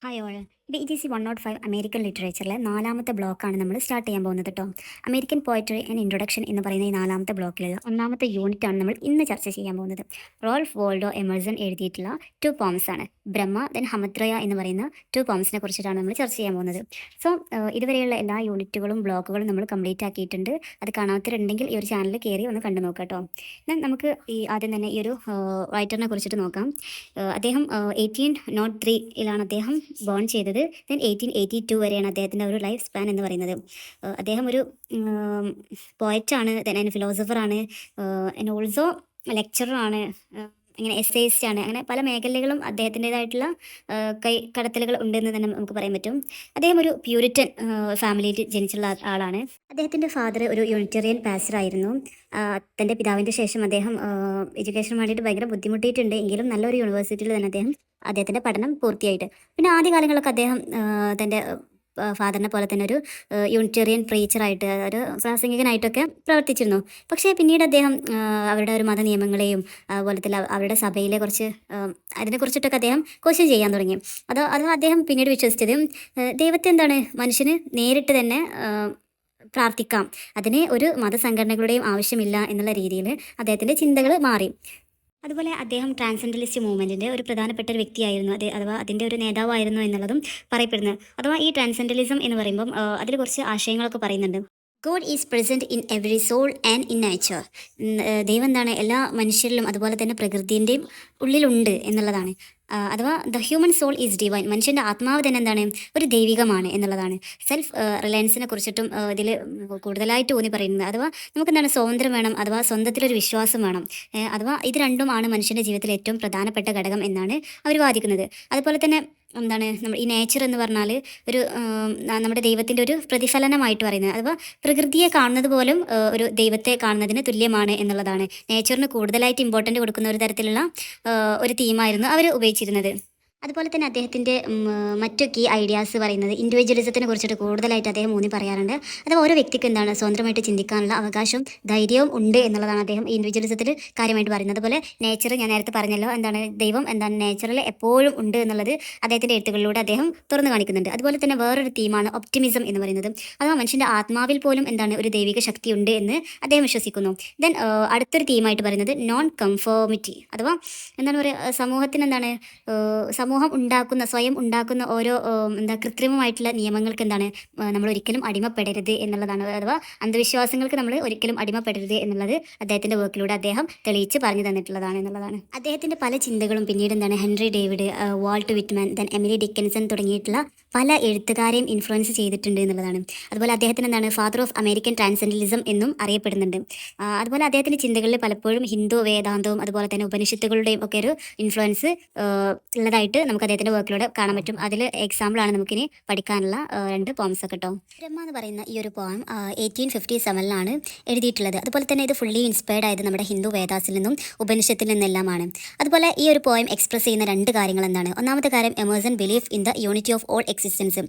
Hi all. ഇത് EGC 105 American ലിറ്ററേച്ചറിലെ നാലാമത്തെ ബ്ലോക്കാണ് നമ്മൾ സ്റ്റാർട്ട് ചെയ്യാൻ പോകുന്നത് കേട്ടോ. അമേരിക്കൻ പോയട്രി ആൻഡ് ഇൻട്രൊഡക്ഷൻ എന്ന് പറയുന്ന ഈ നാലാമത്തെ ബ്ലോക്കിലുള്ള ഒന്നാമത്തെ യൂണിറ്റാണ് നമ്മൾ ഇന്ന് ചർച്ച ചെയ്യാൻ പോകുന്നത്. റോൾഫ് വാൾഡോ എമേഴ്സൺ എഴുതിയിട്ടുള്ള 2 പോംസ് ആണ്. ബ്രഹ്മ ദെൻ ഹമത്രയ എന്ന് പറയുന്ന 2 പോംസിനെ കുറിച്ചിട്ടാണ് നമ്മൾ ചർച്ച ചെയ്യാൻ പോകുന്നത്. സോ ഇതുവരെയുള്ള എല്ലാ യൂണിറ്റുകളും ബ്ലോക്കുകളും നമ്മൾ കംപ്ലീറ്റ് ആക്കിയിട്ടുണ്ട്. അത് കാണാത്തവരുണ്ടെങ്കിൽ ഈ ഒരു ചാനൽ കയറി ഒന്ന് കണ്ടു നോക്കാം കേട്ടോ. എന്നാൽ നമുക്ക് ആദ്യം തന്നെ ഈ ഒരു റൈറ്ററിനെ കുറിച്ചിട്ട് നോക്കാം. അദ്ദേഹം 1803 അദ്ദേഹം ബോൺ ചെയ്തത്. ദെൻ 1882 വരെയാണ് അദ്ദേഹത്തിൻ്റെ ഒരു ലൈഫ് സ്പാൻ എന്ന് പറയുന്നത്. അദ്ദേഹം ഒരു പോയറ്റാണ്, ദെൻ ഫിലോസഫറാണ്, ആൻഡ് ഓൾസോ ലെക്ചറാണ്, ഇങ്ങനെ എസ്സേയിസ്റ്റ് ആണ്. അങ്ങനെ പല മേഖലകളും അദ്ദേഹത്തിൻ്റെതായിട്ടുള്ള കൈ കടത്തലുകൾ ഉണ്ടെന്ന് തന്നെ നമുക്ക് പറയാൻ പറ്റും. അദ്ദേഹം ഒരു പ്യൂരിറ്റൻ ഫാമിലിയിൽ ജനിച്ചുള്ള ആളാണ്. അദ്ദേഹത്തിൻ്റെ ഫാദർ ഒരു യൂണിറ്റേറിയൻ പാസ്റ്റർ ആയിരുന്നു. തൻ്റെ പിതാവിൻ്റെ ശേഷം അദ്ദേഹം എഡ്യൂക്കേഷന് വേണ്ടിയിട്ട് ഭയങ്കര ബുദ്ധിമുട്ടിയിട്ടുണ്ട്. എങ്കിലും നല്ലൊരു യൂണിവേഴ്സിറ്റിയിൽ തന്നെ അദ്ദേഹത്തിൻ്റെ പഠനം പൂർത്തിയായിട്ട്. പിന്നെ ആദ്യകാലങ്ങളൊക്കെ അദ്ദേഹം തൻ്റെ ഫാദറിനെ പോലെ തന്നെ ഒരു യൂണിറ്റേറിയൻ പ്രീച്ചറായിട്ട്, ഒരു പ്രാസംഗികനായിട്ടൊക്കെ പ്രവർത്തിച്ചിരുന്നു. പക്ഷേ പിന്നീട് അദ്ദേഹം അവരുടെ ഒരു മത നിയമങ്ങളെയും അതുപോലെ തന്നെ അവരുടെ സഭയിലെ കുറച്ച് അതിനെക്കുറിച്ചിട്ടൊക്കെ അദ്ദേഹം ക്വസ്റ്റ്യൻ ചെയ്യാൻ തുടങ്ങി. അത് അദ്ദേഹം പിന്നീട് വിശ്വസിച്ചത് ദൈവത്തെ എന്താണ് മനുഷ്യന് നേരിട്ട് തന്നെ പ്രാർത്ഥിക്കാം, അതിന് ഒരു മതസംഘടനകളുടെയും ആവശ്യമില്ല എന്നുള്ള രീതിയിൽ അദ്ദേഹത്തിൻ്റെ ചിന്തകൾ മാറി. അതുപോലെ അദ്ദേഹം ട്രാൻസെൻഡലിസ്റ്റ് മൂവ്മെൻറ്റിൻ്റെ ഒരു പ്രധാനപ്പെട്ട ഒരു വ്യക്തിയായിരുന്നു, അഥവാ അതിൻ്റെ ഒരു നേതാവായിരുന്നു എന്നുള്ളതും പറയപ്പെടുന്നത്. അഥവാ ഈ ട്രാൻസെൻഡലിസം എന്ന് പറയുമ്പം അതിൽ കുറച്ച് ആശയങ്ങളൊക്കെ പറയുന്നുണ്ട്. God is present in every soul and in nature. ദൈവം എന്താണ് എല്ലാ മനുഷ്യരിലും അതുപോലെ തന്നെ പ്രകൃതിൻ്റെയും ഉള്ളിലുണ്ട് എന്നുള്ളതാണ്. അഥവാ the human soul is divine. മനുഷ്യൻ്റെ ആത്മാവ് തന്നെ എന്താണ്, ഒരു ദൈവികമാണ് എന്നുള്ളതാണ്. സെൽഫ് റിലയൻസിനെ കുറിച്ചിട്ടും ഇതിൽ കൂടുതലായിട്ട് ഊന്നി പറയുന്നത്. അഥവാ നമുക്കെന്താണ്, സ്വാതന്ത്ര്യം വേണം, അഥവാ സ്വന്തത്തിലൊരു വിശ്വാസം വേണം. അഥവാ ഇത് രണ്ടുമാണ് മനുഷ്യൻ്റെ ജീവിതത്തിൽ ഏറ്റവും പ്രധാനപ്പെട്ട ഘടകം എന്നാണ് അവർ വാദിക്കുന്നത്. അതുപോലെ തന്നെ എന്താണ്, നമ്മൾ ഈ നേച്ചർ എന്ന് പറഞ്ഞാൽ ഒരു നമ്മുടെ ദൈവത്തിൻ്റെ ഒരു പ്രതിഫലനമായിട്ട് പറയുന്നത്. അഥവാ പ്രകൃതിയെ കാണുന്നത് പോലും ഒരു ദൈവത്തെ കാണുന്നതിന് തുല്യമാണ് എന്നുള്ളതാണ്. നേച്ചറിന് കൂടുതലായിട്ട് ഇമ്പോർട്ടൻ്റ് കൊടുക്കുന്ന ഒരു തരത്തിലുള്ള ഒരു തീമായിരുന്നു അവർ ഉപയോഗിച്ചിരുന്നത്. അതുപോലെ തന്നെ അദ്ദേഹത്തിൻ്റെ മറ്റു കീ ഐഡിയാസ് പറയുന്നത് ഇൻഡിവിജ്വലിസത്തിനെ കുറിച്ചിട്ട് കൂടുതലായിട്ട് അദ്ദേഹം ഊന്നി പറയാറുണ്ട്. അത് ഓരോ വ്യക്തിക്ക് എന്താണ്, സ്വതന്ത്രമായിട്ട് ചിന്തിക്കാനുള്ള അവകാശവും ധൈര്യവും ഉണ്ട് എന്നുള്ളതാണ് അദ്ദേഹം ഇൻഡിവിജ്വലിസത്തിൽ കാര്യമായിട്ട് പറയുന്നത്. അതുപോലെ നേച്ചർ, ഞാൻ നേരത്തെ പറഞ്ഞല്ലോ, എന്താണ് ദൈവം എന്താണ് നേച്ചറിൽ എപ്പോഴും ഉണ്ട് എന്നുള്ളത് അദ്ദേഹത്തിൻ്റെ എഴുത്തുകളിലൂടെ അദ്ദേഹം തുറന്നു കാണിക്കുന്നുണ്ട്. അതുപോലെ തന്നെ വേറൊരു തീമാണ് ഒപ്റ്റിമിസം എന്ന് പറയുന്നത്. അഥവാ മനുഷ്യൻ്റെ ആത്മാവിൽ പോലും എന്താണ് ഒരു ദൈവിക ശക്തി ഉണ്ട് എന്ന് അദ്ദേഹം വിശ്വസിക്കുന്നു. ദെൻ അടുത്തൊരു തീമായിട്ട് പറയുന്നത് നോൺ കൺഫോമിറ്റി. അഥവാ എന്താണ് പറയുക, സമൂഹത്തിന് എന്താണ് സ്വയം ഉണ്ടാക്കുന്ന ഓരോ കൃത്രിമമായിട്ടുള്ള നിയമങ്ങൾക്ക് എന്താണ് നമ്മൾ ഒരിക്കലും അടിമപ്പെടരുത് എന്നുള്ളതാണ്. അഥവാ അന്ധവിശ്വാസങ്ങൾക്ക് നമ്മൾ ഒരിക്കലും അടിമപ്പെടരുത് എന്നുള്ളത് അദ്ദേഹത്തിൻ്റെ വർക്കിലൂടെ അദ്ദേഹം തെളിയിച്ച് പറഞ്ഞു തന്നിട്ടുള്ളതാണ് എന്നുള്ളതാണ്. അദ്ദേഹത്തിൻ്റെ പല ചിന്തകളും പിന്നീട് എന്താണ് Henry David, Walt Whitman, then Emily Dickinson തുടങ്ങിയിട്ടുള്ള പല എഴുത്തുകാരെയും ഇൻഫ്ലുവൻസ് ചെയ്തിട്ടുണ്ട് എന്നുള്ളതാണ്. അതുപോലെ അദ്ദേഹത്തിന് എന്താണ് ഫാദർ ഓഫ് അമേരിക്കൻ ട്രാൻസെൻഡലിസം എന്നും അറിയപ്പെടുന്നുണ്ട്. അതുപോലെ അദ്ദേഹത്തിൻ്റെ ചിന്തകളിൽ പലപ്പോഴും ഹിന്ദു വേദാന്തവും അതുപോലെ തന്നെ ഉപനിഷത്തുകളുടെയും ഒക്കെ ഒരു ഇൻഫ്ലുവൻസ് ഉള്ളതായിട്ട് നമുക്ക് അദ്ദേഹത്തിൻ്റെ വർക്കിലൂടെ കാണാൻ പറ്റും. അതിൽ എക്സാമ്പിളാണ് നമുക്കിനി പഠിക്കാനുള്ള 2 പോംസ് ഒക്കെ കേട്ടോ. ബ്രഹ്മ എന്ന് പറയുന്ന ഈ ഒരു പോം 1857 എഴുതിയിട്ടുള്ളത്. അതുപോലെ തന്നെ ഇത് ഫുള്ളി ഇൻസ്പയർഡ് ആയത് നമ്മുടെ ഹിന്ദു വേദാസിൽ നിന്നും ഉപനിഷത്തിൽ നിന്നെല്ലാമാണ്. അതുപോലെ ഈ ഒരു പോയം എക്സ്പ്രസ് ചെയ്യുന്ന 2 കാര്യങ്ങൾ എന്താണ്? ഒന്നാമത്തെ കാര്യം, Emerson belief in the unity of all existence.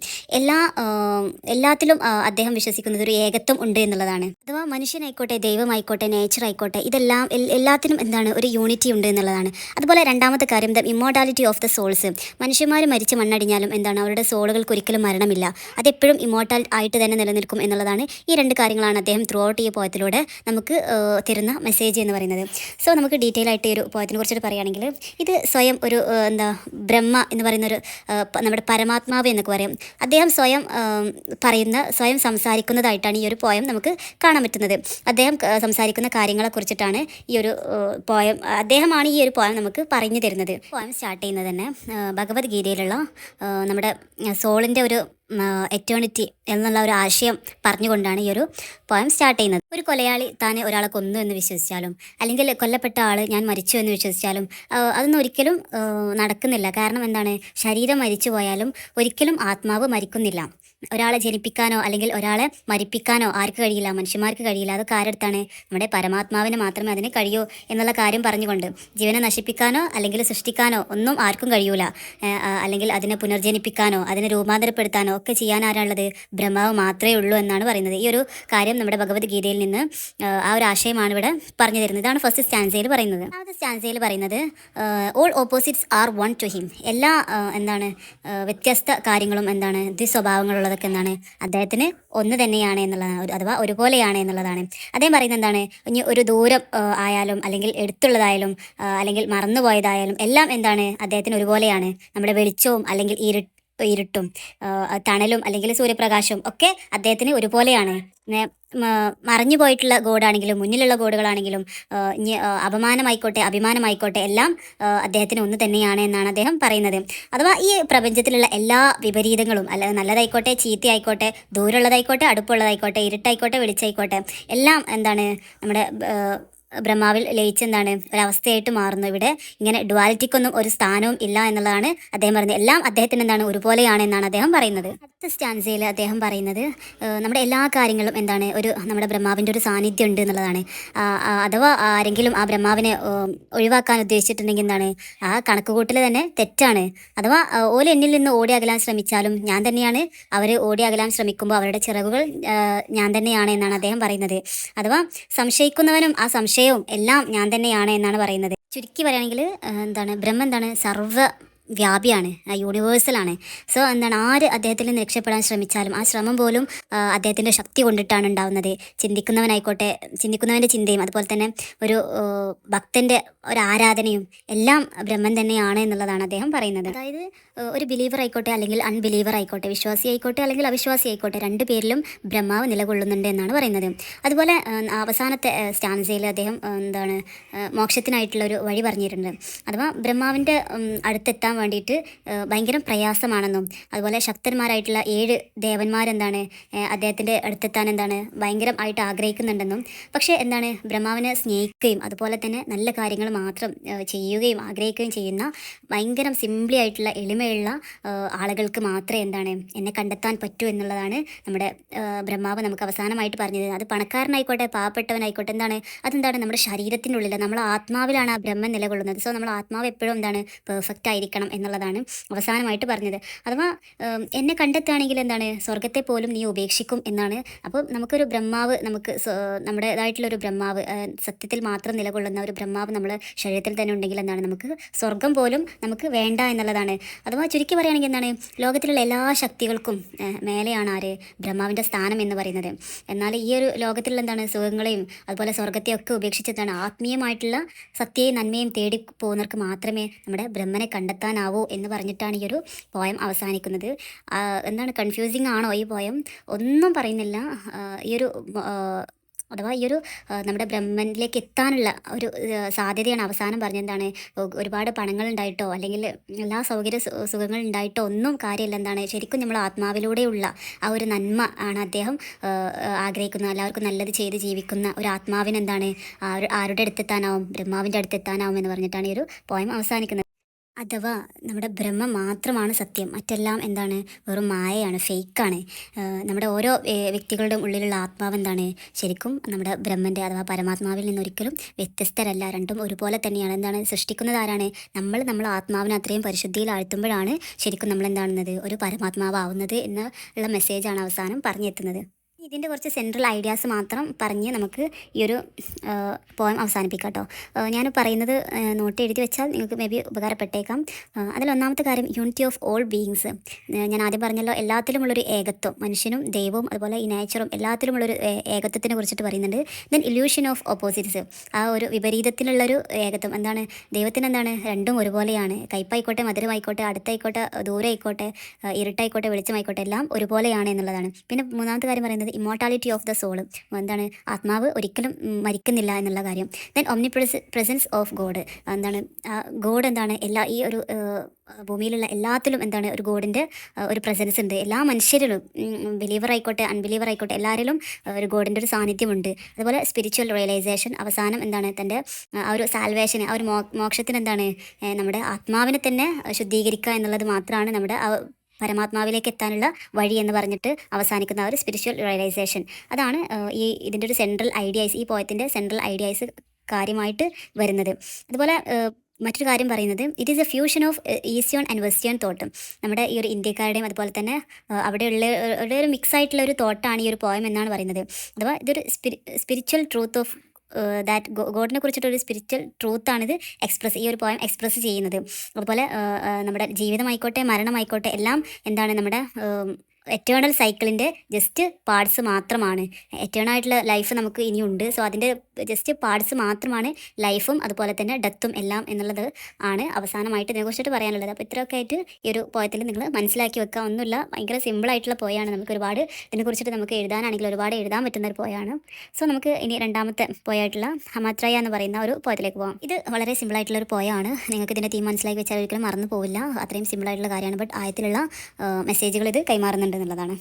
എല്ലാത്തിലും അദ്ദേഹം വിശ്വസിക്കുന്നത് ഒരു ഏകത്വം ഉണ്ട് എന്നുള്ളതാണ്. അഥവാ മനുഷ്യനായിക്കോട്ടെ, ദൈവമായിക്കോട്ടെ, നേച്ചർ ആയിക്കോട്ടെ, ഇതെല്ലാം എല്ലാത്തിനും എന്താണ് ഒരു യൂണിറ്റി ഉണ്ട് എന്നുള്ളതാണ്. അതുപോലെ രണ്ടാമത്തെ കാര്യം, the immortality of the souls. മനുഷ്യന്മാർ മരിച്ച് മണ്ണടിഞ്ഞാലും എന്താണ് അവരുടെ സോളുകൾക്ക് ഒരിക്കലും മരണമില്ല, അതെപ്പോഴും ഇമ്മോർട്ടൽ ആയിട്ട് തന്നെ നിലനിൽക്കും എന്നുള്ളതാണ്. ഈ 2 കാര്യങ്ങളാണ് അദ്ദേഹം ത്രൂ ഔട്ട് ഈ പോയത്തിലൂടെ നമുക്ക് തരുന്ന മെസ്സേജ് എന്ന് പറയുന്നത്. സോ നമുക്ക് ഡീറ്റെയിൽ ആയിട്ട് ഈ ഒരു പോയത്തിനെ കുറിച്ചിട്ട് പറയുകയാണെങ്കിൽ, ഇത് സ്വയം ഒരു ബ്രഹ്മ എന്ന് പറയുന്നൊരു നമ്മുടെ പരമാത്മാവ് എന്നൊക്കെ പറയും. അദ്ദേഹം സ്വയം സംസാരിക്കുന്നതായിട്ടാണ് ഈ ഒരു പോയം നമുക്ക് കാണാൻ പറ്റുന്നത്. അദ്ദേഹം സംസാരിക്കുന്ന കാര്യങ്ങളെക്കുറിച്ചിട്ടാണ് ഈ ഒരു പോയം, അദ്ദേഹമാണ് ഈ ഒരു പോയം നമുക്ക് പറഞ്ഞു തരുന്നത്. പോയം സ്റ്റാർട്ട് ചെയ്യുന്നത് തന്നെ ഭഗവത്ഗീതയിലുള്ള നമ്മുടെ സോളിൻ്റെ ഒരു എറ്റേണിറ്റി എന്നുള്ള ഒരു ആശയം പറഞ്ഞുകൊണ്ടാണ് ഈ ഒരു പോയം സ്റ്റാർട്ട് ചെയ്യുന്നത്. ഒരു കൊലയാളി താൻ ഒരാളെ കൊന്നു എന്ന് വിശ്വസിച്ചാലും, അല്ലെങ്കിൽ കൊല്ലപ്പെട്ട ആൾ ഞാൻ മരിച്ചു എന്ന് വിശ്വസിച്ചാലും അതൊന്നും ഒരിക്കലും നടക്കുന്നില്ല. കാരണം എന്താണ്, ശരീരം മരിച്ചു പോയാലും ഒരിക്കലും ആത്മാവ് മരിക്കുന്നില്ല. ഒരാളെ ജനിപ്പിക്കാനോ അല്ലെങ്കിൽ ഒരാളെ മരിപ്പിക്കാനോ ആർക്ക് കഴിയില്ല, മനുഷ്യന്മാർക്ക് കഴിയില്ല. അതൊക്കെ ആരെടുത്താണ്? നമ്മുടെ പരമാത്മാവിന് മാത്രമേ അതിന് കഴിയൂ എന്നുള്ള കാര്യം പറഞ്ഞുകൊണ്ട് ജീവനെ നശിപ്പിക്കാനോ അല്ലെങ്കിൽ സൃഷ്ടിക്കാനോ ഒന്നും ആർക്കും കഴിയൂല. അല്ലെങ്കിൽ അതിനെ പുനർജനിപ്പിക്കാനോ അതിനെ രൂപാന്തരപ്പെടുത്താനോ ഒക്കെ ചെയ്യാൻ ആരാളുള്ളത്? ബ്രഹ്മാവ് മാത്രമേ ഉള്ളൂ എന്നാണ് പറയുന്നത്. ഈ ഒരു കാര്യം നമ്മുടെ ഭഗവത്ഗീതയിൽ നിന്ന് ആ ഒരു ആശയമാണ് ഇവിടെ പറഞ്ഞു തരുന്നത്. ഇതാണ് ഫസ്റ്റ് സ്റ്റാൻസയിൽ പറയുന്നത്. രണ്ടാമത്തെ സ്റ്റാൻസയിൽ പറയുന്നത് all opposites are one to him. എല്ലാ വ്യത്യസ്ത കാര്യങ്ങളും എന്താണ്, ദ്വിസ്വഭാവങ്ങളുള്ളതൊക്കെ എന്താണ്, അദ്ദേഹത്തിന് ഒന്ന് തന്നെയാണ് എന്നുള്ളതാണ്, അഥവാ ഒരുപോലെയാണ് എന്നുള്ളതാണ്. അദ്ദേഹം പറയുന്നത് എന്താണ്, ഇനി ഒരു ദൂരം ആയാലും അല്ലെങ്കിൽ എടുത്തുള്ളതായാലും അല്ലെങ്കിൽ മറന്നുപോയതായാലും എല്ലാം എന്താണ്, അദ്ദേഹത്തിന് ഒരുപോലെയാണ്. നമ്മുടെ വെളിച്ചവും അല്ലെങ്കിൽ ഇരുട്ടും തണലും അല്ലെങ്കിൽ സൂര്യപ്രകാശവും ഒക്കെ അദ്ദേഹത്തിന് ഒരുപോലെയാണ്. മറഞ്ഞു പോയിട്ടുള്ള ഗോഡാണെങ്കിലും മുന്നിലുള്ള ഗോഡുകളാണെങ്കിലും ഇനി അപമാനമായിക്കോട്ടെ അഭിമാനമായിക്കോട്ടെ എല്ലാം അദ്ദേഹത്തിന് ഒന്ന് തന്നെയാണ് എന്നാണ് അദ്ദേഹം പറയുന്നത്. അഥവാ ഈ പ്രപഞ്ചത്തിലുള്ള എല്ലാ വിപരീതങ്ങളും, അല്ല നല്ലതായിക്കോട്ടെ ചീത്തയായിക്കോട്ടെ, ദൂരമുള്ളതായിക്കോട്ടെ അടുപ്പുള്ളതായിക്കോട്ടെ, ഇരുട്ടായിക്കോട്ടെ വെളിച്ചായിക്കോട്ടെ, എല്ലാം എന്താണ് നമ്മുടെ ബ്രഹ്മാവിൽ ലയിച്ചെന്താണ് ഒരവസ്ഥയായിട്ട് മാറുന്നു. ഇവിടെ ഇങ്ങനെ ഡുവാലിറ്റിക്കൊന്നും ഒരു സ്ഥാനവും ഇല്ല എന്നുള്ളതാണ് അദ്ദേഹം പറയുന്നത്. എല്ലാം അദ്ദേഹത്തിന് എന്താണ്, ഒരുപോലെയാണ് എന്നാണ് അദ്ദേഹം പറയുന്നത്. അടുത്ത സ്റ്റാൻസയിൽ അദ്ദേഹം പറയുന്നത് നമ്മുടെ എല്ലാ കാര്യങ്ങളും എന്താണ്, നമ്മുടെ ബ്രഹ്മാവിൻ്റെ ഒരു സാന്നിധ്യം ഉണ്ട് എന്നുള്ളതാണ്. അഥവാ ആരെങ്കിലും ആ ബ്രഹ്മാവിനെ ഒഴിവാക്കാൻ ഉദ്ദേശിച്ചിട്ടുണ്ടെങ്കിൽ എന്താണ്, ആ കണക്കുകൂട്ടൽ തന്നെ തെറ്റാണ്. അഥവാ ഓല് എന്നിൽ നിന്ന് ഓടി അകലാൻ ശ്രമിച്ചാലും ഞാൻ തന്നെയാണ്, അവർ ഓടി അകലാൻ ശ്രമിക്കുമ്പോൾ അവരുടെ ചിറകുകൾ ഞാൻ തന്നെയാണ് എന്നാണ് അദ്ദേഹം പറയുന്നത്. അഥവാ സംശയിക്കുന്നവനും ആ സംശയവും എല്ലാം ഞാൻ തന്നെയാണ് എന്നാണ് പറയുന്നത്. ചുരുക്കി പറയുകയാണെങ്കിൽ എന്താണ്, ബ്രഹ്മം എന്താണ്, സർവ്വ വ്യാപിയാണ്, യൂണിവേഴ്സലാണ്. സോ എന്താണ്, ആര് അദ്ദേഹത്തിൽ നിന്ന് രക്ഷപ്പെടാൻ ശ്രമിച്ചാലും ആ ശ്രമം പോലും അദ്ദേഹത്തിൻ്റെ ശക്തി കൊണ്ടിട്ടാണ് ഉണ്ടാവുന്നത്. ചിന്തിക്കുന്നവൻ്റെ ചിന്തയും അതുപോലെ തന്നെ ഒരു ഭക്തൻ്റെ ഒരു ആരാധനയും എല്ലാം ബ്രഹ്മൻ തന്നെയാണ് എന്നുള്ളതാണ് അദ്ദേഹം പറയുന്നത്. അതായത് ഒരു ബിലീവർ ആയിക്കോട്ടെ അല്ലെങ്കിൽ അൺബിലീവർ ആയിക്കോട്ടെ, വിശ്വാസി ആയിക്കോട്ടെ അല്ലെങ്കിൽ അവിശ്വാസി ആയിക്കോട്ടെ, രണ്ട് പേരിലും ബ്രഹ്മാവ് നിലകൊള്ളുന്നുണ്ട് എന്നാണ് പറയുന്നത്. അതുപോലെ അവസാനത്തെ സ്റ്റാൻസയിൽ അദ്ദേഹം എന്താണ്, മോക്ഷത്തിനായിട്ടുള്ളൊരു വഴി പറഞ്ഞിട്ടുണ്ട്. അഥവാ ബ്രഹ്മാവിൻ്റെ അടുത്തെത്താൻ വേണ്ടിയിട്ട് ഭയങ്കര പ്രയാസമാണെന്നും അതുപോലെ ശക്തന്മാരായിട്ടുള്ള 7 ദേവന്മാരെന്താണ് അദ്ദേഹത്തിൻ്റെ അടുത്തെത്താൻ എന്താണ് ഭയങ്കരമായിട്ട് ആഗ്രഹിക്കുന്നുണ്ടെന്നും, പക്ഷേ എന്താണ്, ബ്രഹ്മാവിനെ സ്നേഹിക്കുകയും അതുപോലെ തന്നെ നല്ല കാര്യങ്ങൾ മാത്രം ചെയ്യുകയും ആഗ്രഹിക്കുകയും ചെയ്യുന്ന ഭയങ്കര സിംപ്ലി ആയിട്ടുള്ള എളിമയുള്ള ആളുകൾക്ക് മാത്രമേ എന്താണ് എന്നെ കണ്ടെത്താൻ പറ്റൂ എന്നുള്ളതാണ് നമ്മുടെ ബ്രഹ്മാവ് നമുക്ക് അവസാനമായിട്ട് പറഞ്ഞത്. അത് പണക്കാരനായിക്കോട്ടെ പാവപ്പെട്ടവനായിക്കോട്ടെ, അതെന്താണ്, നമ്മുടെ ശരീരത്തിനുള്ളിൽ നമ്മുടെ ആത്മാവിലാണ് ആ ബ്രഹ്മൻ നിലകൊള്ളുന്നത്. സോ നമ്മുടെ ആത്മാവ് എപ്പോഴും എന്താണ്, പെർഫെക്റ്റ് ആയിരിക്കണം എന്നുള്ളതാണ് അവസാനമായിട്ട് പറഞ്ഞത്. അഥവാ എന്നെ കണ്ടെത്തുകയാണെങ്കിൽ എന്താണ്, സ്വർഗത്തെ പോലും നീ ഉപേക്ഷിക്കും എന്നാണ്. അപ്പോൾ നമുക്കൊരു ബ്രഹ്മാവ്, നമ്മുടേതായിട്ടുള്ളൊരു ബ്രഹ്മാവ്, സത്യത്തിൽ മാത്രം നിലകൊള്ളുന്ന ഒരു ബ്രഹ്മാവ് നമ്മുടെ ശരീരത്തിൽ തന്നെ ഉണ്ടെങ്കിൽ എന്താണ്, നമുക്ക് സ്വർഗം പോലും നമുക്ക് വേണ്ട എന്നുള്ളതാണ്. അഥവാ ചുരുക്കി പറയുകയാണെങ്കിൽ എന്താണ്, ലോകത്തിലുള്ള എല്ലാ ശക്തികൾക്കും മേലെയാണ് ആര്, ബ്രഹ്മാവിൻ്റെ സ്ഥാനം എന്ന് പറയുന്നത്. എന്നാൽ ഈ ഒരു ലോകത്തിലുള്ള എന്താണ്, സുഖങ്ങളെയും അതുപോലെ സ്വർഗത്തെയൊക്കെ ഉപേക്ഷിച്ചിട്ടാണ് ആത്മീയമായിട്ടുള്ള സത്യയും നന്മയും തേടി പോകുന്നവർക്ക് മാത്രമേ നമ്മുടെ ബ്രഹ്മനെ കണ്ടെത്താനാവൂ എന്ന് പറഞ്ഞിട്ടാണ് ഈ ഒരു പോയം അവസാനിക്കുന്നത്. എന്താണ്, കൺഫ്യൂസിങ് ആണോ ഈ പോയം? ഒന്നും പറയുന്നില്ല. അഥവാ ഈ ഒരു നമ്മുടെ ബ്രഹ്മനിലേക്ക് എത്താനുള്ള ഒരു സാധ്യതയാണ് അവസാനം പറഞ്ഞെന്താണ്, ഒരുപാട് പണങ്ങളുണ്ടായിട്ടോ അല്ലെങ്കിൽ എല്ലാ സുഖങ്ങൾ ഉണ്ടായിട്ടോ ഒന്നും കാര്യമില്ല. എന്താണ്, ശരിക്കും നമ്മൾ ആത്മാവിലൂടെയുള്ള ആ ഒരു നന്മ ആണ് അദ്ദേഹം ആഗ്രഹിക്കുന്നത്. എല്ലാവർക്കും നല്ലത് ചെയ്ത് ജീവിക്കുന്ന ഒരു ആത്മാവിന് എന്താണ്, ആരുടെ അടുത്തെത്താനാവും, ബ്രഹ്മാവിൻ്റെ അടുത്തെത്താനാവും എന്ന് പറഞ്ഞിട്ടാണ് ഈ ഒരു പോയം അവസാനിക്കുന്നത്. അഥവാ നമ്മുടെ ബ്രഹ്മം മാത്രമാണ് സത്യം, മറ്റെല്ലാം എന്താണ്, വെറും മായയാണ്, ഫേക്കാണ്. നമ്മുടെ ഓരോ വ്യക്തികളുടെ ഉള്ളിലുള്ള ആത്മാവ് എന്താണ്, ശരിക്കും നമ്മുടെ ബ്രഹ്മൻ്റെ അഥവാ പരമാത്മാവിൽ നിന്നൊരിക്കലും വ്യത്യസ്തരല്ല. രണ്ടും ഒരുപോലെ തന്നെയാണ്. എന്താണ്, സൃഷ്ടിക്കുന്നത് ആരാണ്, നമ്മൾ ആത്മാവിനെ അത്രയും പരിശുദ്ധിയിൽ ആഴ്ത്തുമ്പോഴാണ് ശരിക്കും നമ്മൾ എന്താണെന്നത്, ഒരു പരമാത്മാവാവുന്നത് എന്നുള്ള മെസ്സേജാണ് അവസാനം പറഞ്ഞെത്തുന്നത്. ഇതിൻ്റെ കുറച്ച് സെൻട്രൽ ഐഡിയാസ് മാത്രം പറഞ്ഞ് നമുക്ക് ഈ ഒരു പോയം അവസാനിപ്പിക്കാം കേട്ടോ. ഞാൻ പറയുന്നത് നോട്ട് എഴുതി വെച്ചാൽ നിങ്ങൾക്ക് മേ ബി ഉപകാരപ്പെട്ടേക്കാം. അതിലൊന്നാമത്തെ കാര്യം, യൂണിറ്റി ഓഫ് ഓൾ ബീയിങ്സ്. ഞാൻ ആദ്യം പറഞ്ഞല്ലോ, എല്ലാത്തിലുമുള്ളൊരു ഏകത്വം, മനുഷ്യനും ദൈവവും അതുപോലെ ഈ നേച്ചറും എല്ലാത്തിലുമുള്ളൊരു ഏകത്വത്തിനെ കുറിച്ചിട്ട് പറയുന്നുണ്ട്. ദെൻ ഇല്യൂഷൻ ഓഫ് ഓപ്പോസിറ്റ്സ്, ആ ഒരു വിപരീതത്തിലുള്ളൊരു ഏകത്വം. എന്താണ്, ദൈവത്തിന് എന്താണ്, രണ്ടും ഒരുപോലെയാണ്. കയ്പായിക്കോട്ടെ മധുരമായിക്കോട്ടെ, അടുത്തായിക്കോട്ടെ ദൂരമായിക്കോട്ടെ, ഇരുട്ടായിക്കോട്ടെ വെളിച്ചമായിക്കോട്ടെ, എല്ലാം ഒരുപോലെയാണ് എന്നുള്ളതാണ്. പിന്നെ മൂന്നാമത്തെ കാര്യം പറയുന്നത് ഇമ്മോർട്ടാലിറ്റി ഓഫ് ദ സോൾ. എന്താണ്, ആത്മാവ് ഒരിക്കലും മരിക്കുന്നില്ല എന്നുള്ള കാര്യം. Then omnipresence of God. എന്താണ്, ഗോഡ് എന്താണ്, ഈ ഒരു ഭൂമിയിലുള്ള എല്ലാത്തിലും എന്താണ്, ഒരു ഗോഡിൻ്റെ ഒരു പ്രസൻസ് ഉണ്ട്. എല്ലാ മനുഷ്യരിലും, ബിലീവർ ആയിക്കോട്ടെ അൺബിലീവർ ആയിക്കോട്ടെ, എല്ലാവരിലും ഒരു ഗോഡിൻ്റെ ഒരു സാന്നിധ്യമുണ്ട്. അതുപോലെ സ്പിരിച്വൽ റിയലൈസേഷൻ, അവസാനം എന്താണ്, തൻ്റെ ആ ഒരു സാൽവേഷന്, ആ ഒരു മോക്ഷത്തിന് എന്താണ്, നമ്മുടെ ആത്മാവിനെ തന്നെ ശുദ്ധീകരിക്കുക എന്നുള്ളത് മാത്രമാണ് നമ്മുടെ പരമാത്മാവിലേക്ക് എത്താനുള്ള വഴി എന്ന് പറഞ്ഞിട്ട് അവസാനിക്കുന്ന ഒരു സ്പിരിച്വൽ റിയലൈസേഷൻ. അതാണ് ഇതിൻ്റെ ഒരു സെൻട്രൽ ഐഡിയാസ്, ഈ പോയത്തിൻ്റെ സെൻട്രൽ ഐഡിയാസ് കാര്യമായിട്ട് വരുന്നത്. അതുപോലെ മറ്റൊരു കാര്യം പറയുന്നത്, it is A fusion of eastern and western thought. നമ്മുടെ ഈ ഒരു ഇന്ത്യക്കാരുടെയും അതുപോലെ തന്നെ അവിടെയുള്ള ഒരു മിക്സ് ആയിട്ടുള്ള ഒരു തോട്ടാണ് ഈ ഒരു പോയം എന്നാണ് പറയുന്നത്. അഥവാ ഇതൊരു സ്പിരിച്വൽ ട്രൂത്ത് ഓഫ് ഗോഡിനെ കുറിച്ചിട്ടൊരു സ്പിരിച്വൽ ട്രൂത്താണിത് ഈ ഒരു പോയം എക്സ്പ്രസ് ചെയ്യുന്നത്. അതുപോലെ നമ്മുടെ ജീവിതമായിക്കോട്ടെ മരണമായിക്കോട്ടെ എല്ലാം എന്താണ് നമ്മുടെ എറ്റേണൽ സൈക്കിളിൻ്റെ ജസ്റ്റ് പാർട്സ് മാത്രമാണ്. എറ്റേണായിട്ടുള്ള ലൈഫ് നമുക്ക് ഇനിയുണ്ട്. സോ അതിൻ്റെ ജസ്റ്റ് പാർട്സ് മാത്രമാണ് ലൈഫും അതുപോലെ തന്നെ ഡെത്തും എല്ലാം എന്നുള്ളത് ആണ് അവസാനമായിട്ട് ഇതിനെക്കുറിച്ചിട്ട് പറയാനുള്ളത്. അപ്പോൾ ഇത്രയൊക്കെ ആയിട്ട് ഈ ഒരു പോയത്തിൽ നിങ്ങൾ മനസ്സിലാക്കി വെക്കുക. ഒന്നുമില്ല, ഭയങ്കര സിമ്പിളായിട്ടുള്ള പോയാണ്. നമുക്ക് ഒരുപാട് ഇതിനെക്കുറിച്ചിട്ട് നമുക്ക് എഴുതാനാണെങ്കിൽ ഒരുപാട് എഴുതാൻ പറ്റുന്ന ഒരു പോയാണ്. സോ നമുക്ക് ഇനി രണ്ടാമത്തെ പോയായിട്ടുള്ള ഹമാത്രയ എന്ന് പറയുന്ന ഒരു പോയത്തിലേക്ക് പോകാം. ഇത് വളരെ സിമ്പിളായിട്ടുള്ള ഒരു പോയാണ്. നിങ്ങൾക്ക് ഇതിൻ്റെ തീം മനസ്സിലാക്കി വെച്ചാൽ ഒരിക്കലും മറന്നു പോവില്ല. അത്രയും സിമ്പിളായിട്ടുള്ള കാര്യമാണ്. ബട്ട് ആയത്തിലുള്ള മെസ്സേജുകൾ ഇത് കൈമാറുന്നുണ്ട് എന്നുള്ളതാണ്.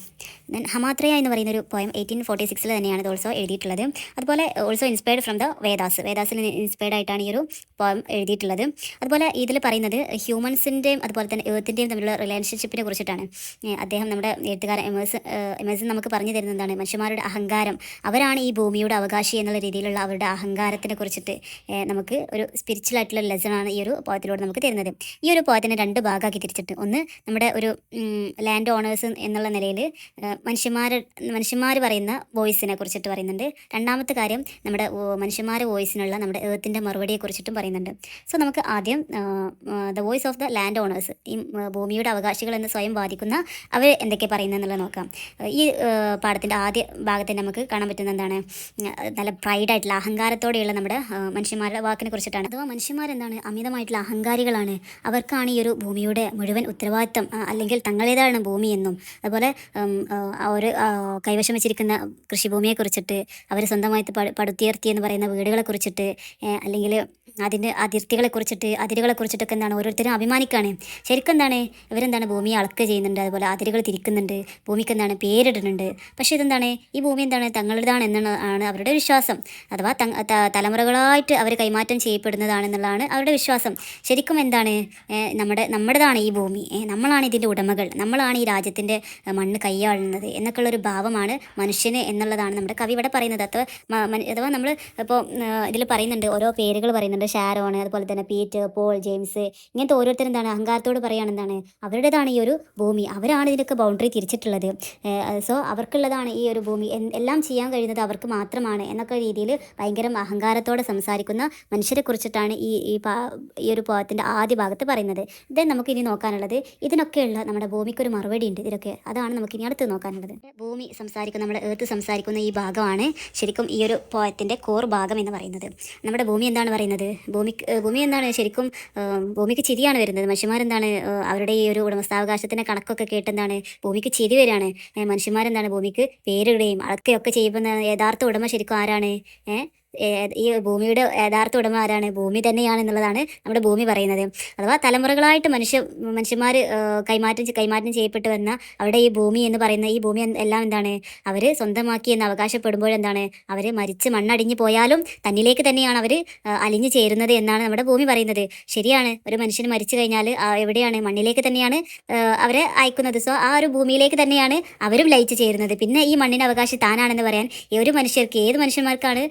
ദെൻ ഹമാത്രയ എന്ന് പറയുന്ന ഒരു പോയം 1846 തന്നെയാണ് ഇത് ഓൾസോ എഴുതിയിട്ടുള്ളത്. അതുപോലെ ഓൾസോ ഇൻസ്പയർഡ് ഫ്രം ദ വേദാസിൽ ഇൻസ്പയർഡ് ആയിട്ടാണ് ഈ ഒരു പോയം എഴുതിയിട്ടുള്ളത്. അതുപോലെ ഇതിൽ പറയുന്നത് ഹ്യൂമൻസിൻ്റെയും അതുപോലെ തന്നെ എർത്തിൻ്റെയും തമ്മിലുള്ള റിലേഷൻഷിപ്പിനെ കുറിച്ചിട്ടാണ്. അദ്ദേഹം നമ്മുടെ എഴുത്തുകാരൻ എമേഴ്സൺ നമുക്ക് പറഞ്ഞു തരുന്നത് എന്താണ്, മനുഷ്യന്മാരുടെ അഹങ്കാരം, അവരാണ് ഈ ഭൂമിയുടെ അവകാശി എന്നുള്ള രീതിയിലുള്ള അവരുടെ അഹങ്കാരത്തിനെ കുറിച്ചിട്ട് നമുക്ക് ഒരു സ്പിരിച്വൽ ആയിട്ടുള്ള ലെസണാണ് ഈ ഒരു പോയത്തിലൂടെ നമുക്ക് തരുന്നത്. ഈ ഒരു പോയത്തിനെ രണ്ട് ഭാഗമാക്കി തിരിച്ചിട്ട്, ഒന്ന് നമ്മുടെ ഒരു ലാൻഡ് ഓണേഴ്സ് എന്നുള്ള നിലയിൽ മനുഷ്യന്മാർ പറയുന്ന വോയിസിനെ കുറിച്ചിട്ട് പറയുന്നുണ്ട്. രണ്ടാമത്തെ കാര്യം നമ്മുടെ മനുഷ്യന്മാർ വോയിസിനുള്ള നമ്മുടെ എർത്തിൻ്റെ മറുപടിയെ കുറിച്ചിട്ടും പറയുന്നുണ്ട്. സോ നമുക്ക് ആദ്യം the voice of the land owners, ഈ ഭൂമിയുടെ അവകാശികൾ എന്ന് സ്വയം വാദിക്കുന്ന അവർ എന്തൊക്കെ പറയുന്നത് എന്നുള്ളത് നോക്കാം. ഈ പാഠത്തിൻ്റെ ആദ്യ ഭാഗത്ത് നമുക്ക് കാണാൻ പറ്റുന്ന എന്താണ്, നല്ല പ്രൈഡായിട്ടുള്ള അഹങ്കാരത്തോടെയുള്ള നമ്മുടെ മനുഷ്യന്മാരുടെ വാക്കിനെ കുറിച്ചിട്ടാണ്. അഥവാ മനുഷ്യന്മാരെന്താണ്, അമിതമായിട്ടുള്ള അഹങ്കാരികളാണ്. അവർക്കാണ് ഈ ഒരു ഭൂമിയുടെ മുഴുവൻ ഉത്തരവാദിത്തം, അല്ലെങ്കിൽ തങ്ങളേതാണ് ഭൂമി എന്നും അതുപോലെ അവർ കൈവശം വെച്ചിരിക്കുന്ന കൃഷിഭൂമിയെക്കുറിച്ചിട്ട്, അവർ സ്വന്തമായിട്ട് പടുത്തുയർത്തി എന്ന് പറയുന്ന വീടുകളെ കുറിച്ചിട്ട്, അല്ലെങ്കിൽ അതിൻ്റെ അതിരുകളെ കുറിച്ചിട്ടൊക്കെ എന്താണ് ഓരോരുത്തരും അഭിമാനിക്കുകയാണ്. ശരിക്കും എന്താണ്, ഇവരെന്താണ് ഭൂമിയെ അളക്കുക ചെയ്യുന്നുണ്ട്, അതുപോലെ അതിരുകൾ തിരിക്കുന്നുണ്ട്, ഭൂമിക്ക് എന്താണ് പേരിടുന്നുണ്ട്. പക്ഷേ ഇതെന്താണ്, ഈ ഭൂമി എന്താണ് തങ്ങളുടേതാണ് എന്നാണ് അവരുടെ വിശ്വാസം. അഥവാ തലമുറകളായിട്ട് അവർ കൈമാറ്റം ചെയ്യപ്പെടുന്നതാണെന്നുള്ളതാണ് അവരുടെ വിശ്വാസം. ശരിക്കും എന്താണ്, നമ്മുടേതാണ് ഈ ഭൂമി, നമ്മളാണ് ഇതിൻ്റെ ഉടമകൾ, നമ്മളാണ് ഈ രാജ്യത്തിൻ്റെ മണ്ണ് കൈയാളുന്നത് എന്നൊക്കെയുള്ളൊരു ഭാവമാണ് മനുഷ്യന് എന്നുള്ളതാണ് നമ്മുടെ കവി ഇവിടെ പറയുന്നത്. അഥവാ നമ്മൾ ഇപ്പോൾ ഇതിൽ പറയുന്നുണ്ട്, ഓരോ പേരുകൾ പറയുന്നുണ്ട്, ഷാരോൺ, അതുപോലെ തന്നെ പീറ്റർ, പോൾ, ജെയിംസ്, ഇങ്ങനത്തെ ഓരോരുത്തരും എന്താണ് അഹങ്കാരത്തോട് പറയുകയാണ് എന്താണ്, അവരുടേതാണ് ഈ ഒരു ഭൂമി, അവരാണ് ഇതിനൊക്കെ ബൗണ്ടറി തിരിച്ചിട്ടുള്ളത്. സോ അവർക്കുള്ളതാണ് ഈ ഒരു ഭൂമി, എല്ലാം ചെയ്യാൻ കഴിയുന്നത് അവർക്ക് മാത്രമാണ് എന്നൊക്കെ രീതിയിൽ ഭയങ്കര അഹങ്കാരത്തോടെ സംസാരിക്കുന്ന മനുഷ്യരെ കുറിച്ചിട്ടാണ് ഈ ഒരു പോയത്തിൻ്റെ ആദ്യ ഭാഗത്ത് പറയുന്നത്. ഇതേ നമുക്ക് ഇനി നോക്കാനുള്ളത്, ഇതിനൊക്കെയുള്ള നമ്മുടെ ഭൂമിക്കൊരു മറുപടി ഉണ്ട് ഇതിലൊക്കെ, അതാണ് നമുക്ക് ഇനി അടുത്ത് നോക്കാനുള്ളത്. ഭൂമി സംസാരിക്കുന്ന, നമ്മുടെ എർത്ത് സംസാരിക്കുന്ന ഈ ഭാഗമാണ് ശരിക്കും ഈ ഒരു പോയത്തിൻ്റെ കോർ ഭാഗം എന്ന് പറയുന്നത്. നമ്മുടെ ഭൂമി എന്താണ് പറയുന്നത്, ഭൂമി എന്താണ് ശരിക്കും, ഭൂമിക്ക് ചിരിയാണ് വരുന്നത്. മനുഷ്യന്മാരെന്താണ് അവരുടെ ഈ ഒരു ഉടമസ്ഥാവകാശത്തിൻ്റെ കണക്കൊക്കെ കേട്ടെന്താണ് ഭൂമിക്ക് ചിരി വരികയാണ്. മനുഷ്യന്മാരെന്താണ് ഭൂമിക്ക് പേരിടുകയും അളക്കുകയൊക്കെ ചെയ്യുന്ന യഥാർത്ഥ ഉടമ ശരിക്കും ആരാണ്, ഈ ഭൂമിയുടെ യഥാർത്ഥ ഉടമ ആരാണ്, ഭൂമി തന്നെയാണെന്നുള്ളതാണ് നമ്മുടെ ഭൂമി പറയുന്നത്. അഥവാ തലമുറകളായിട്ട് മനുഷ്യന്മാർ കൈമാറ്റം ചെയ്യപ്പെട്ടു വന്ന അവിടെ ഈ ഭൂമി എന്ന് പറയുന്ന ഈ ഭൂമി എല്ലാം എന്താണ് അവർ സ്വന്തമാക്കി എന്ന് അവകാശപ്പെടുമ്പോഴെന്താണ്, അവർ മരിച്ച് മണ്ണടിഞ്ഞു പോയാലും തന്നിലേക്ക് തന്നെയാണ് അവർ അലിഞ്ഞു ചേരുന്നത് എന്നാണ് നമ്മുടെ ഭൂമി പറയുന്നത്. ശരിയാണ്, ഒരു മനുഷ്യന് മരിച്ചു കഴിഞ്ഞാൽ എവിടെയാണ്, മണ്ണിലേക്ക് തന്നെയാണ് അവരെ അയക്കുന്നത്. സോ ആ ഒരു ഭൂമിയിലേക്ക് തന്നെയാണ് അവരും ലയിച്ചു ചേരുന്നത്. പിന്നെ ഈ മണ്ണിന് അവകാശി താനാണെന്ന് പറയാൻ ഏത് മനുഷ്യന്മാർക്കാണ്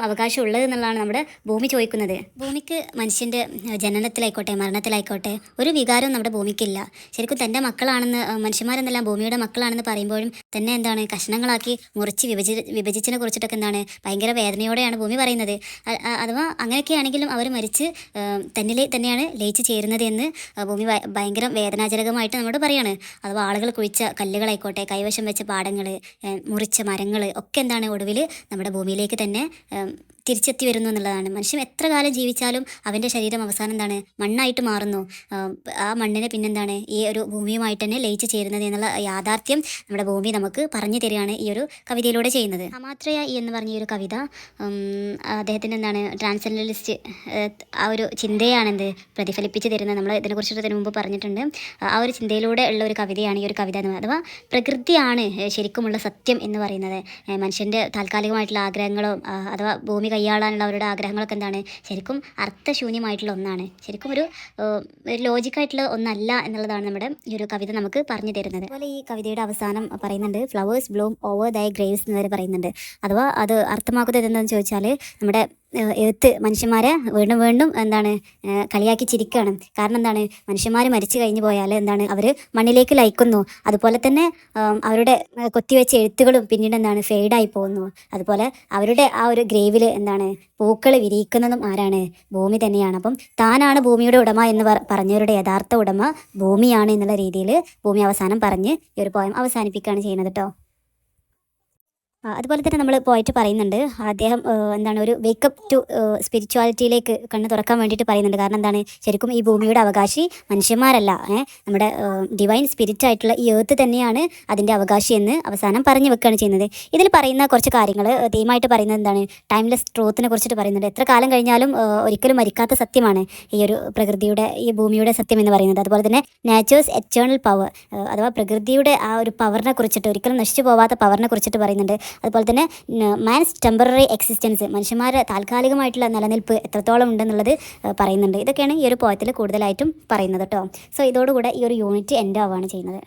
അവകാശം ഉള്ളത് എന്നുള്ളതാണ് നമ്മുടെ ഭൂമി ചോദിക്കുന്നത്. ഭൂമിക്ക് മനുഷ്യൻ്റെ ജനനത്തിലായിക്കോട്ടെ മരണത്തിലായിക്കോട്ടെ ഒരു വികാരവും നമ്മുടെ ഭൂമിക്കില്ല. ശരിക്കും തൻ്റെ മക്കളാണെന്ന്, മനുഷ്യന്മാരെന്നെല്ലാം ഭൂമിയുടെ മക്കളാണെന്ന് പറയുമ്പോഴും തന്നെ എന്താണ് കഷ്ണങ്ങളാക്കി മുറിച്ച് വിഭജിച്ചതിനെ കുറിച്ചിട്ടൊക്കെ എന്താണ് ഭയങ്കര വേദനയോടെയാണ് ഭൂമി പറയുന്നത്. അഥവാ അങ്ങനെയൊക്കെയാണെങ്കിലും അവർ മരിച്ച് തന്നിലെ തന്നെയാണ് ലയിച്ച് ചേരുന്നത് എന്ന് ഭൂമി ഭയങ്കര വേദനാജനകമായിട്ട് നമ്മോട് പറയാണ്. അഥവാ ആളുകൾ കുഴിച്ച കല്ലുകളായിക്കോട്ടെ, കൈവശം വെച്ച പാടങ്ങൾ, മുറിച്ച മരങ്ങൾ ഒക്കെ എന്താണ് ഒടുവിൽ നമ്മുടെ ഭൂമിയിലേക്ക് തന്നെ തിരിച്ചെത്തി വരുന്നു എന്നുള്ളതാണ്. മനുഷ്യൻ എത്ര കാലം ജീവിച്ചാലും അവൻ്റെ ശരീരം അവസാനം എന്താണ് മണ്ണായിട്ട് മാറുന്നു. ആ മണ്ണിനെ പിന്നെന്താണ് ഈ ഒരു ഭൂമിയുമായിട്ട് തന്നെ ലയിച്ച് ചേരുന്നത് എന്നുള്ള യാഥാർത്ഥ്യം നമ്മുടെ ഭൂമി നമുക്ക് പറഞ്ഞു തരികയാണ് ഈ ഒരു കവിതയിലൂടെ ചെയ്യുന്നത്. ഹമാത്രയ എന്ന് പറഞ്ഞ ഈ ഒരു കവിത അദ്ദേഹത്തിൻ്റെ എന്താണ് ട്രാൻസെൻഡന്റലിസ്റ്റ് ആ ഒരു ചിന്തയാണെന്ത് പ്രതിഫലിപ്പിച്ച് തരുന്നത്. നമ്മൾ ഇതിനെക്കുറിച്ചിട്ട് ഇതിനു മുമ്പ് പറഞ്ഞിട്ടുണ്ട്. ആ ഒരു ചിന്തയിലൂടെ ഉള്ള ഒരു കവിതയാണ് ഈ ഒരു കവിത എന്ന് പറയുന്നത്. അഥവാ പ്രകൃതിയാണ് ശരിക്കുമുള്ള സത്യം എന്ന് പറയുന്നത്. മനുഷ്യൻ്റെ താൽക്കാലികമായിട്ടുള്ള ആഗ്രഹങ്ങളോ അഥവാ ഭൂമി കൈയാളാനുള്ള അവരുടെ ആഗ്രഹങ്ങളൊക്കെ എന്താണ് ശരിക്കും അർത്ഥശൂന്യമായിട്ടുള്ള ഒന്നാണ്. ശരിക്കും ഒരു ലോജിക്കായിട്ടുള്ള ഒന്നല്ല എന്നുള്ളതാണ് നമ്മുടെ ഈ ഒരു കവിത നമുക്ക് പറഞ്ഞു തരുന്നത്. അതുപോലെ ഈ കവിതയുടെ അവസാനം പറയുന്നുണ്ട് ഫ്ലവേഴ്സ് ബ്ലൂം ഓവർ ദൈ ഗ്രേവ്സ് എന്ന് വരെ പറയുന്നുണ്ട്. അഥവാ അത് അർത്ഥമാക്കുന്നത് എന്താണെന്ന് ചോദിച്ചാൽ നമ്മുടെ എഴുത്ത് മനുഷ്യന്മാരെ വീണ്ടും വീണ്ടും എന്താണ് കളിയാക്കി ചിരിക്കുകയാണ്. കാരണം എന്താണ്, മനുഷ്യന്മാർ മരിച്ചു കഴിഞ്ഞു പോയാൽ എന്താണ് അവർ മണ്ണിലേക്ക് ലയിക്കുന്നു. അതുപോലെ തന്നെ അവരുടെ കൊത്തിവെച്ച എഴുത്തുകളും പിന്നീട് എന്താണ് ഫെയ്ഡായി പോകുന്നു. അതുപോലെ അവരുടെ ആ ഒരു ഗ്രേവിൽ എന്താണ് പൂക്കൾ വിരിയിക്കുന്നതും ആരാണ്? ഭൂമി തന്നെയാണ്. അപ്പം താനാണ് ഭൂമിയുടെ ഉടമ എന്ന് പറഞ്ഞവരുടെ യഥാർത്ഥ ഉടമ ഭൂമിയാണ് എന്നുള്ള രീതിയിൽ ഭൂമി അവസാനം പറഞ്ഞ് ഈ ഒരു പോയം അവസാനിപ്പിക്കുകയാണ് ചെയ്യുന്നത് കേട്ടോ. അതുപോലെ തന്നെ നമ്മൾ പോയിട്ട് പറയുന്നുണ്ട് അദ്ദേഹം എന്താണ് ഒരു വേക്കപ്പ് ടു സ്പിരിച്വാലിറ്റിയിലേക്ക് കണ്ണ് തുറക്കാൻ വേണ്ടിയിട്ട് പറയുന്നുണ്ട്. കാരണം എന്താണ്, ശരിക്കും ഈ ഭൂമിയുടെ അവകാശി മനുഷ്യന്മാരല്ല, നമ്മുടെ ഡിവൈൻ സ്പിരിറ്റ് ആയിട്ടുള്ള ഈ എർത്ത് തന്നെയാണ് അതിൻ്റെ അവകാശി എന്ന് അവസാനം പറഞ്ഞു വെക്കുകയാണ് ചെയ്യുന്നത്. ഇതിൽ പറയുന്ന കുറച്ച് കാര്യങ്ങൾ തീമായിട്ട് പറയുന്നത് എന്താണ്, ടൈംലെസ് ട്രൂത്തിനെ കുറിച്ചിട്ട് പറയുന്നുണ്ട്. എത്ര കാലം കഴിഞ്ഞാലും ഒരിക്കലും മരിക്കാത്ത സത്യമാണ് ഈ ഒരു പ്രകൃതിയുടെ ഈ ഭൂമിയുടെ സത്യം എന്ന് പറയുന്നത്. അതുപോലെ തന്നെ നാച്ചേഴ്സ് എറ്റേണൽ പവർ അഥവാ പ്രകൃതിയുടെ ആ ഒരു പവറിനെ കുറിച്ചിട്ട്, ഒരിക്കലും നശിച്ചു പോവാത്ത പവറിനെ കുറിച്ചിട്ട് പറയുന്നുണ്ട്. അതുപോലെ തന്നെ മാൻസ് ടെമ്പററി എക്സിസ്റ്റൻസ്, മനുഷ്യന്മാരുടെ താൽക്കാലികമായിട്ടുള്ള നിലനിൽപ്പ് എത്രത്തോളം ഉണ്ടെന്നുള്ളത് പറയുന്നുണ്ട്. ഇതൊക്കെയാണ് ഈ ഒരു പോയത്തിൽ കൂടുതലായിട്ടും പറയുന്നത് കേട്ടോ. സോ ഇതോടുകൂടെ ഈ ഒരു യൂണിറ്റ് എൻഡ് ആവുകയാണ് ചെയ്യുന്നത്.